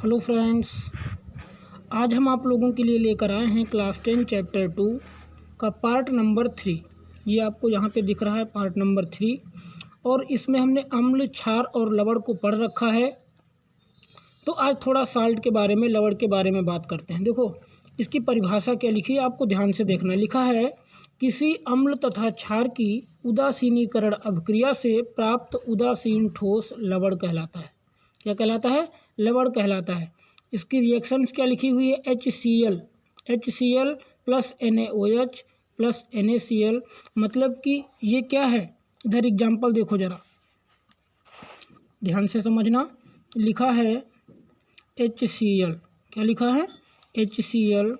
Hello friends, आज हम आप लोगों के लिए लेकर आए हैं क्लास 10 चैप्टर 2 का पार्ट नंबर 3। ये आपको यहाँ पे दिख रहा है पार्ट नंबर 3। और इसमें हमने अम्ल, क्षार और लवण को पढ़ रखा है। तो आज थोड़ा साल्ट के बारे में, लवण के बारे में बात करते हैं। देखो इसकी परिभाषा क्या लिखी है, आपको ध्यान से देखना। लिखा है किसी अम्ल तथा क्षार की उदासीनीकरण अभिक्रिया से प्राप्त उदासीन ठोस लवण कहलाता है। क्या कहलाता है? लवण कहलाता है। इसकी रिएक्शंस क्या लिखी हुई है? HCl plus NaOH plus NaCl। मतलब कि ये क्या है? इधर एग्जाम्पल देखो जरा, ध्यान से समझना। लिखा है HCl, क्या लिखा है? HCl।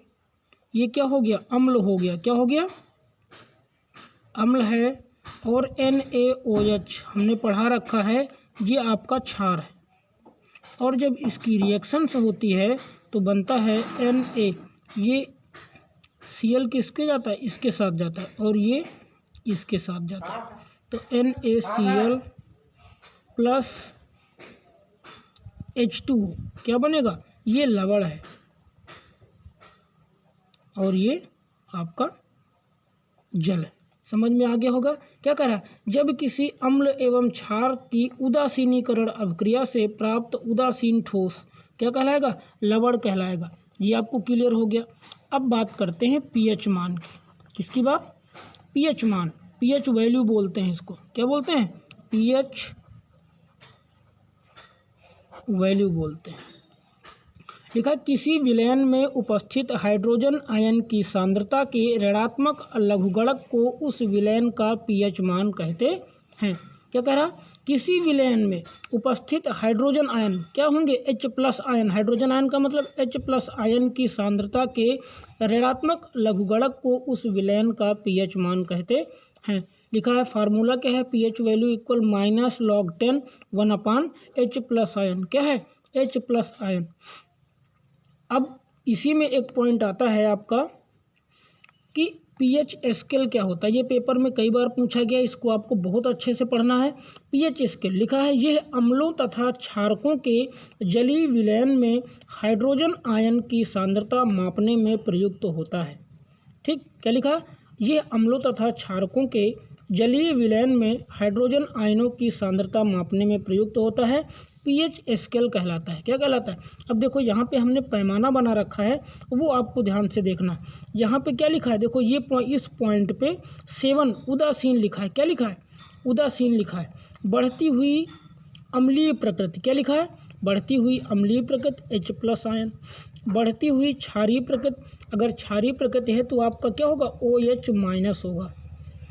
ये क्या हो गया? अम्ल हो गया। क्या हो गया? अम्ल है। और NaOH हमने पढ़ा रखा है, ये आपका क्षार है। और जब इसकी रिएक्शंस होती है तो बनता है Na। ये Cl किसके जाता है? इसके साथ जाता है, और ये इसके साथ जाता है। तो NaCl प्लस H2 क्या बनेगा? ये लवण है, और ये आपका जल है। समझ में आ गया होगा। क्या कह रहा है? जब किसी अम्ल एवं क्षार की उदासीनीकरण अभिक्रिया से प्राप्त उदासीन ठोस क्या कहलाएगा? लवण कहलाएगा। ये आपको क्लियर हो गया। अब बात करते हैं पीएच मान की। किसकी बात? पीएच मान, पीएच वैल्यू बोलते हैं इसको। क्या बोलते हैं? पीएच वैल्यू बोलते हैं। लिखा किसी विलयन में उपस्थित हाइड्रोजन आयन की सांद्रता के ऋणात्मक लघुगणक को उस विलयन का पीएच मान कहते हैं। क्या कह रहा? किसी विलयन में उपस्थित हाइड्रोजन आयन क्या होंगे? H+ ion. हाइड्रोजन आयन का मतलब H+ आयन की सांद्रता के ऋणात्मक लघुगणक को उस विलयन का पीएच मान कहते हैं। लिखा है फार्मूला क्या है? PH value equal -log10 1/H+ ion. क्या है? H+ ion. अब इसी में एक पॉइंट आता है आपका कि पीएच स्केल क्या होता है। ये पेपर में कई बार पूछा गया, इसको आपको बहुत अच्छे से पढ़ना है। पीएच स्केल लिखा है यह अम्लों तथा क्षारकों के जलीय विलयन में हाइड्रोजन आयन की सांद्रता मापने में प्रयुक्त होता है। ठीक, क्या लिखा? यह अम्लों तथा क्षारकों के जलीय विलयन में हाइड्रोजन आयनों की सांद्रता मापने में प्रयुक्त होता है। पीएच स्केल कहलाता है। क्या कहलाता है? अब देखो यहाँ पे हमने पैमाना बना रखा है, वो आपको ध्यान से देखना। यहाँ पे क्या लिखा है? देखो ये इस पॉइंट पे 7 उदासीन लिखा है। क्या लिखा है? उदासीन लिखा है। बढ़ती हुई अम्लीय प्रकृति। क्या लिखा है? बढ़ती हुई अम्लीय प्रकृति H+ आयन। बढ़ती हुई क्षारीय प्रकृति, अगर क्षारीय प्रकृति है तो आपका क्या होगा? OH- होगा।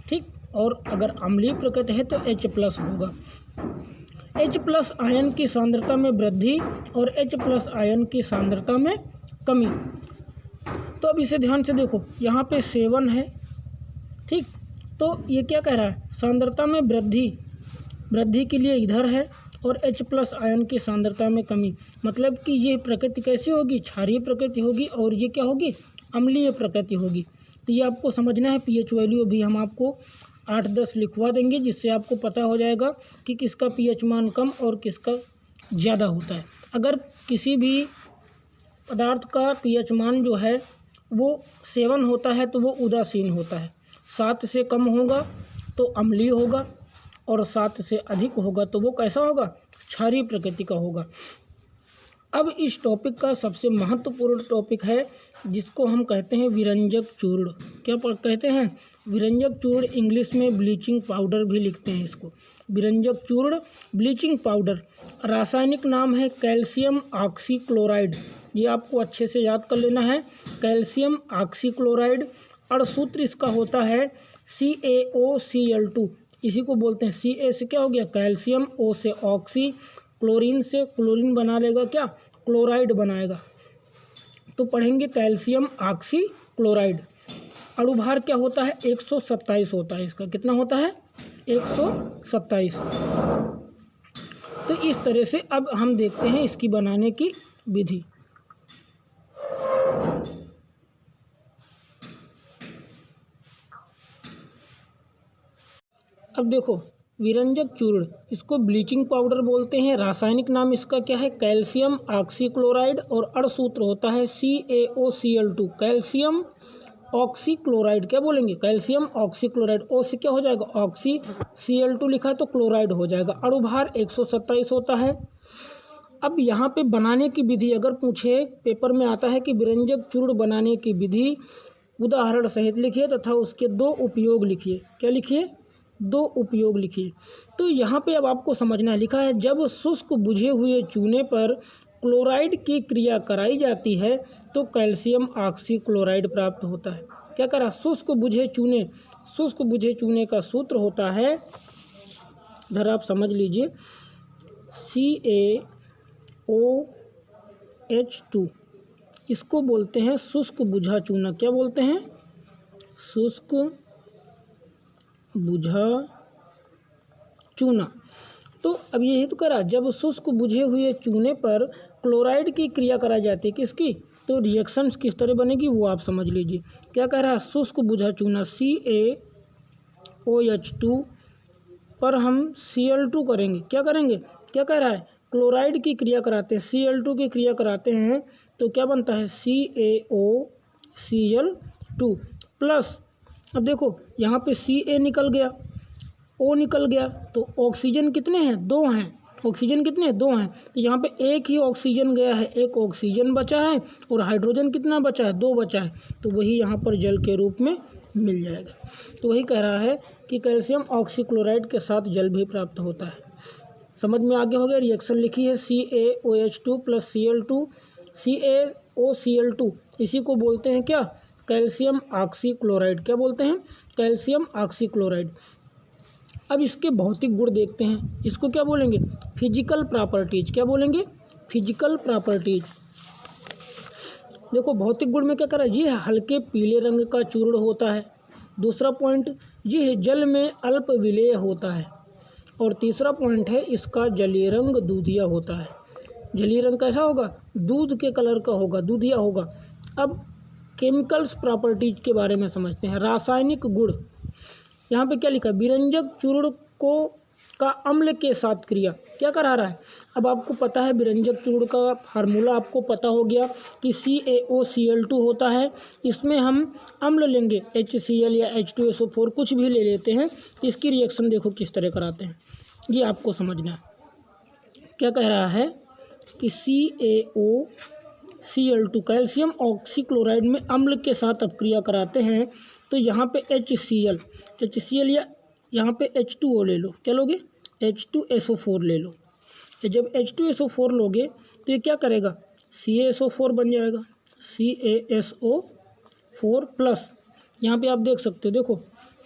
ठीक, और अगर अम्लीय प्रकृति है तो H+ होगा। H+ आयन की सांद्रता में वृद्धि और H+ आयन की सांद्रता में कमी। तो अब इसे ध्यान से देखो, यहाँ पे 7 है। ठीक, तो ये क्या कह रहा है? सांद्रता में वृद्धि के लिए इधर है, और H+ आयन की सांद्रता में कमी। मतलब कि ये प्रकृति कैसी होगी? क्षारीय प्रकृति होगी, और ये क्या होगी? अम्लीय प्रकृति होगी। तो ये आपको समझना है। पीएच वैल्यू अभी हम आपको 8-10 लिखवा देंगे, जिससे आपको पता हो जाएगा कि किसका पीएच मान कम और किसका ज़्यादा होता है। अगर किसी भी पदार्थ का पीएच मान जो है वो 7 होता है तो वो उदासीन होता है। 7 से कम होगा तो अम्लीय होगा, और 7 से अधिक होगा तो वो कैसा होगा? क्षारीय प्रकृति का होगा। अब इस टॉपिक का सबसे महत्वपूर्ण टॉपिक है, जिसको हम कहते हैं विरंजक चूर्ण। क्या कहते हैं? विरंजक चूर्ण। इंग्लिश में ब्लीचिंग पाउडर भी लिखते हैं इसको। विरंजक चूर्ण, ब्लीचिंग पाउडर। रासायनिक नाम है कैल्शियम ऑक्सीक्लोराइड। ये आपको अच्छे से याद कर लेना है, कैल्शियम ऑक्सीक्लोराइड। अणुसूत्र इसका होता है CaOCl2। इसी को बोलते हैं। Ca से क्या हो गया? कैल्शियम। O से ऑक्सी, क्लोरीन से क्लोरीन बना लेगा क्या? क्लोराइड बनाएगा। तो पढ़ेंगे कैल्शियम ऑक्सीक्लोराइड। अणुभार क्या होता है? 127 होता है इसका। कितना होता है? 127। तो इस तरह से अब हम देखते हैं इसकी बनाने की विधि। अब देखो विरंजक चूर्ण, इसको ब्लीचिंग पाउडर बोलते हैं। रासायनिक नाम इसका क्या है? कैल्शियम ऑक्सीक्लोराइड, और अणुसूत्र होता है CaOCl2। कैल्शियम ऑक्सीक्लोराइड क्या बोलेंगे? Calcium oxychloride. ओ से क्या हो जाएगा? ऑक्सी, Cl2 लिखा है तो क्लोराइड हो जाएगा। अणुभार 127 होता है। अब यहाँ पे बनाने की विधि अगर पूछे, पेपर में आता है कि विरंजक चूर्ण बनाने की विधि उदाहरण सहित लिखिए तथा उसके 2 उपयोग लिखिए। क्या लिखिए? 2 उपयोग लिखिए। तो यहाँ पे अब आपको समझना है, लिखा है जब शुष्क बुझे हुए चूने पर क्लोराइड की क्रिया कराई जाती है तो कैल्शियम ऑक्सीक्लोराइड प्राप्त होता है। क्या करा? शुष्क बुझे चूने, शुष्क बुझे चूने का सूत्र होता है, इधर आप समझ लीजिए, CaOH2, इसको बोलते हैं शुष्क बुझा चूना। क्या बोलते हैं? शुष्क बुझा चूना। तो अब यही तो करा, जब शुष्क बुझे हुए चूने पर क्लोराइड की क्रिया कराई जाती है, किसकी? तो रिएक्शंस किस तरह बनेगी वो आप समझ लीजिए। क्या कह रहा है? शुष्क बुझा चूना CaOH2 पर हम Cl2 करेंगे। क्या करेंगे? क्या कह रहा है? क्लोराइड की क्रिया कराते हैं, Cl2 की क्रिया कराते हैं तो क्या बनता है? CaOCl2 प्लस, अब देखो यहाँ पे Ca निकल गया, O निकल गया, तो ऑक्सीजन कितने हैं? 2 हैं। ऑक्सीजन कितने हैं? 2 हैं। तो यहाँ पे एक ही ऑक्सीजन गया है, एक ऑक्सीजन बचा है, और हाइड्रोजन कितना बचा है? 2 बचा है, तो वही यहाँ पर जल के रूप में मिल जाएगा। तो वही कह रहा है कि कैल्शियम ऑक्सीक्लोराइड के साथ जल भी प्राप्त होता है। समझ में आगे हो गया? रिएक्शन लिखी है CaOH2 प्लस Cl2, CaOCl2, इसी को बोलते हैं क्या? Calcium oxychloride. क्या बोलते हैं? Calcium oxychloride. अब इसके भौतिक गुण देखते हैं, इसको क्या बोलेंगे? Physical properties. क्या बोलेंगे? Physical properties. देखो भौतिक गुण में क्या करा? ये हल्के पीले रंग का चूर्ण होता है। दूसरा पॉइंट ये है जल में अल्प विलेय होता है, और तीसरा पॉइंट है इसका जलीय रंग दूधिया होता है। जलीय रंग कैसा होगा? दूध के कलर का होगा, दूधिया होगा। अब केमिकल्स प्रॉपर्टीज के बारे में समझते हैं। रासायनिक गुण, यहाँ पे क्या लिखा है? विरंजक चूर्ण को का अम्ल के साथ क्रिया। क्या करा रहा है? अब आपको पता है विरंजक चूर्ण का फार्मूला आपको पता हो गया कि CaOCl2 होता है। इसमें हम अम्ल लेंगे, HCl या H2SO4 कुछ भी ले लेते हैं। इसकी रिएक्शन देखो किस तरह कराते हैं, ये आपको समझना है। क्या कह रहा है कि CaOCl2 कैल्शियम ऑक्सीक्लोराइड में अम्ल के साथ अपक्रिया कराते हैं तो यहाँ पे HCl या यहाँ पे H2O ले लो। क्या लोगे? H2SO4 ले लो। तो जब H2SO4 लोगे तो ये क्या करेगा? CaSO4 बन जाएगा, CaSO4 प्लस, यहाँ पे आप देख सकते हो, देखो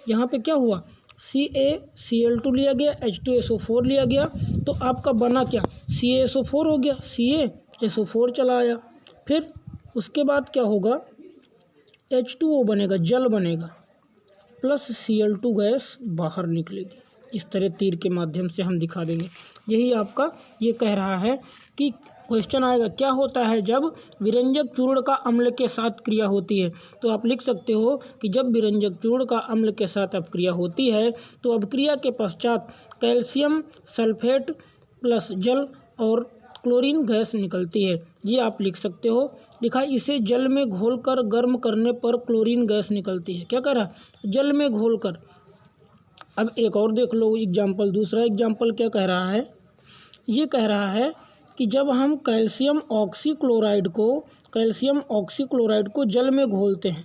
यहाँ पे क्या हुआ? CaCl2 लिया गया, H2SO4 लिया गया, तो आपका बना क्या? CaSO4 हो गया, CaSO4 चला आया। फिर उसके बाद क्या होगा? H2O बनेगा, जल बनेगा, प्लस Cl2 गैस बाहर निकलेगी। इस तरह तीर के माध्यम से हम दिखा देंगे। यही आपका ये कह रहा है कि क्वेश्चन आएगा क्या होता है जब विरंजक चूर्ण का अम्ल के साथ क्रिया होती है। तो आप लिख सकते हो कि जब विरंजक चूर्ण का अम्ल के साथ अपक्रिया होती है तो अपक्रिया के पश्चात कैल्शियम सल्फेट प्लस जल और क्लोरीन गैस निकलती है। ये आप लिख सकते हो। लिखा इसे जल में घोलकर गर्म करने पर क्लोरीन गैस निकलती है। क्या कह रहा है? जल में घोलकर। अब एक और देख लो एग्जाम्पल, दूसरा एग्जाम्पल क्या कह रहा है? ये कह रहा है कि जब हम कैल्शियम ऑक्सीक्लोराइड को जल में घोलते हैं,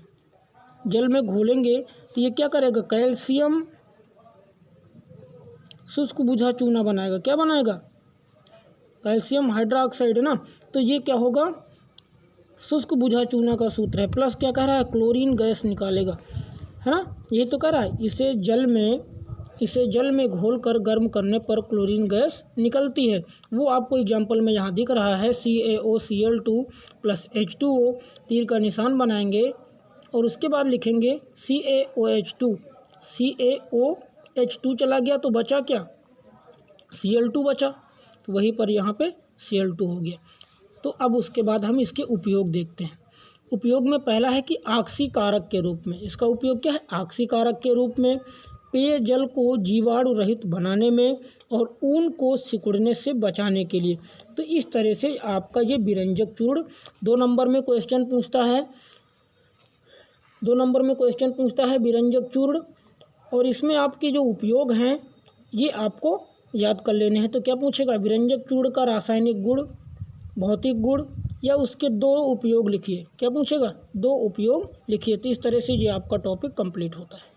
जल में घोलेंगे तो ये क्या करेगा? कैल्शियम शुष्क बुझा चूना बनाएगा। क्या बनाएगा? कैल्शियम हाइड्रोक्साइड है ना, तो ये क्या होगा? शुष्क बुझा चूना का सूत्र है। प्लस क्या कह रहा है? क्लोरीन गैस निकालेगा, है ना। ये तो कह रहा है इसे जल में घोलकर गर्म करने पर क्लोरीन गैस निकलती है। वो आपको एग्जाम्पल में यहाँ दिख रहा है CaOCl2 प्लस H2O, तीर का निशान बनाएंगे और उसके बाद लिखेंगे CaOH2। CaOH2 चला गया तो बचा क्या? Cl2 बचा, तो वहीं पर यहाँ पे Cl2 हो गया। तो अब उसके बाद हम इसके उपयोग देखते हैं। उपयोग में पहला है कि ऑक्सीकारक के रूप में। इसका उपयोग क्या है? ऑक्सीकारक के रूप में। पेयजल को जीवाणु रहित बनाने में और ऊन को सिकुड़ने से बचाने के लिए। तो इस तरह से आपका ये विरंजक चूर्ण 2 नंबर में क्वेश्चन पूछता है। 2 नंबर में क्वेश्चन पूछता है विरंजक चूर्ण, और इसमें आपके जो उपयोग हैं ये आपको याद कर लेने हैं। तो क्या पूछेगा, विरंजक चूर्ण का रासायनिक गुण, भौतिक गुण या उसके 2 उपयोग लिखिए। क्या पूछेगा, 2 उपयोग लिखिए। तो इस तरह से ये आपका टॉपिक कंप्लीट होता है।